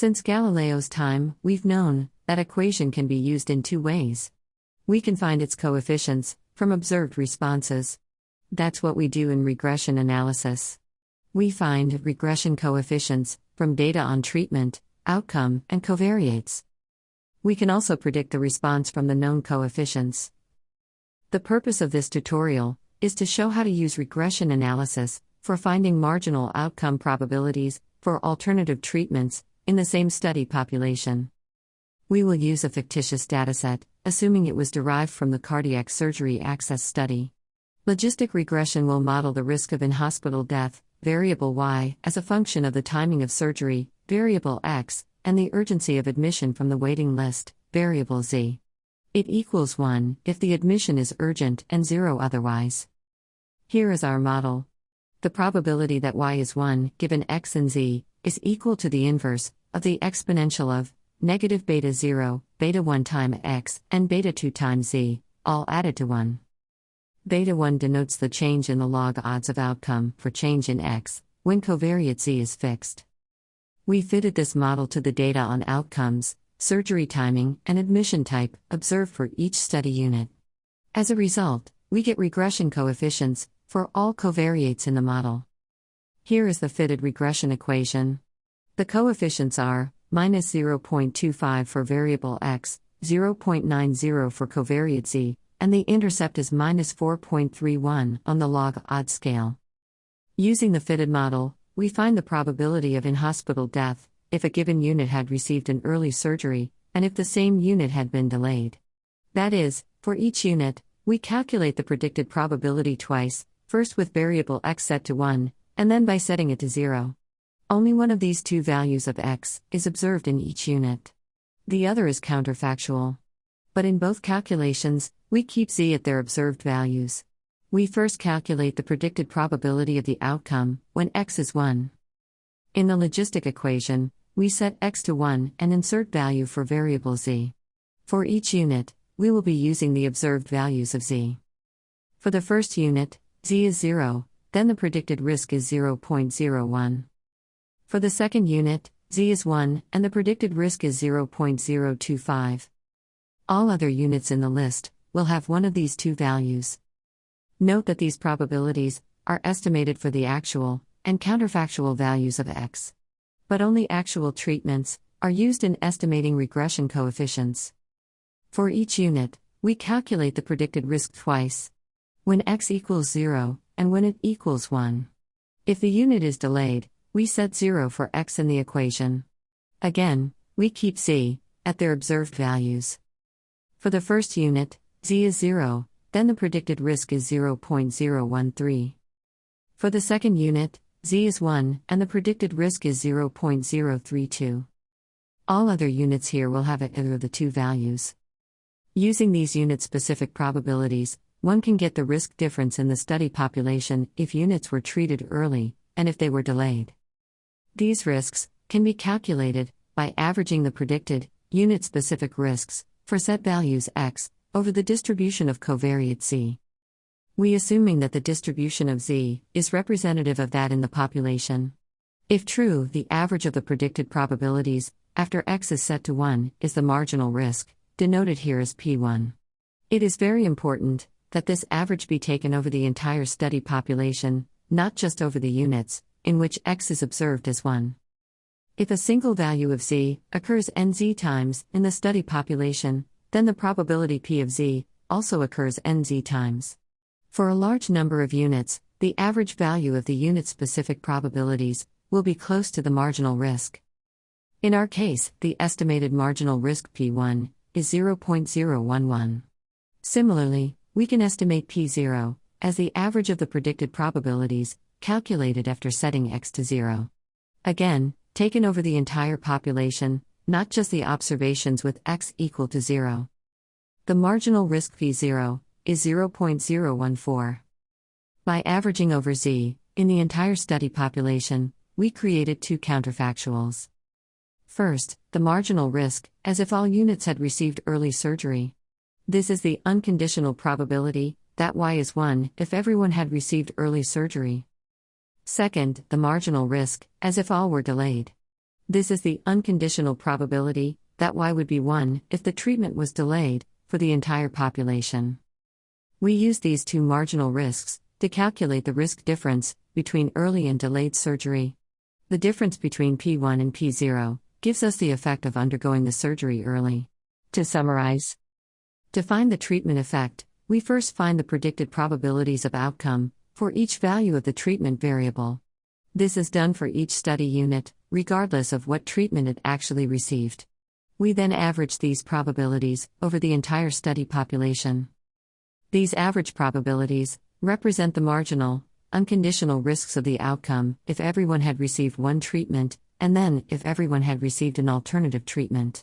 Since Galileo's time, we've known that equation can be used in two ways. We can find its coefficients from observed responses. That's what we do in regression analysis. We find regression coefficients from data on treatment, outcome, and covariates. We can also predict the response from the known coefficients. The purpose of this tutorial is to show how to use regression analysis for finding marginal outcome probabilities for alternative treatments in the same study population. We will use a fictitious dataset, assuming it was derived from the cardiac surgery access study. Logistic regression will model the risk of in-hospital death, variable y, as a function of the timing of surgery, variable x, and the urgency of admission from the waiting list, variable z. It equals 1 if the admission is urgent and 0 otherwise. Here is our model. The probability that y is 1, given x and z, is equal to the inverse of the exponential of negative beta 0, beta 1 times x, and beta 2 times z, all added to 1. Beta 1 denotes the change in the log odds of outcome for change in x, when covariate z is fixed. We fitted this model to the data on outcomes, surgery timing, and admission type observed for each study unit. As a result, we get regression coefficients for all covariates in the model. Here is the fitted regression equation. The coefficients are minus 0.25 for variable x, 0.90 for covariate z, and the intercept is minus 4.31 on the log odds scale. Using the fitted model, we find the probability of in-hospital death if a given unit had received an early surgery, and if the same unit had been delayed. That is, for each unit, we calculate the predicted probability twice, first with variable x set to 1, and then by setting it to 0. Only one of these two values of x is observed in each unit. The other is counterfactual. But in both calculations, we keep z at their observed values. We first calculate the predicted probability of the outcome when x is 1. In the logistic equation, we set x to 1 and insert value for variable z. For each unit, we will be using the observed values of z. For the first unit, z is 0, then the predicted risk is 0.01. For the second unit, z is 1, and the predicted risk is 0.025. All other units in the list will have one of these two values. Note that these probabilities are estimated for the actual and counterfactual values of x. But only actual treatments are used in estimating regression coefficients. For each unit, we calculate the predicted risk twice. When x equals 0, and when it equals 1. If the unit is delayed, we set 0 for x in the equation. Again, we keep z at their observed values. For the first unit, z is 0, then the predicted risk is 0.013. For the second unit, z is 1, and the predicted risk is 0.032. All other units here will have either of the two values. Using these unit-specific probabilities, one can get the risk difference in the study population if units were treated early, and if they were delayed. These risks can be calculated by averaging the predicted, unit-specific risks for set values x over the distribution of covariate z. We assuming that the distribution of z is representative of that in the population. If true, the average of the predicted probabilities after x is set to 1 is the marginal risk, denoted here as p1. It is very important that this average be taken over the entire study population, not just over the units in which x is observed as 1. If a single value of z occurs nz times in the study population, then the probability p of z also occurs nz times. For a large number of units, the average value of the unit-specific probabilities will be close to the marginal risk. In our case, the estimated marginal risk p1 is 0.011. Similarly, we can estimate p0 as the average of the predicted probabilities, calculated after setting x to 0. Again, taken over the entire population, not just the observations with x equal to 0. The marginal risk p0 is 0.014. By averaging over z, in the entire study population, we created two counterfactuals. First, the marginal risk, as if all units had received early surgery. This is the unconditional probability that y is 1 if everyone had received early surgery. Second, the marginal risk, as if all were delayed. This is the unconditional probability, that y would be 1 if the treatment was delayed, for the entire population. We use these two marginal risks to calculate the risk difference between early and delayed surgery. The difference between P1 and P0 gives us the effect of undergoing the surgery early. To summarize, to find the treatment effect, we first find the predicted probabilities of outcome for each value of the treatment variable. This is done for each study unit, regardless of what treatment it actually received. We then average these probabilities over the entire study population. These average probabilities represent the marginal, unconditional risks of the outcome if everyone had received one treatment, and then if everyone had received an alternative treatment.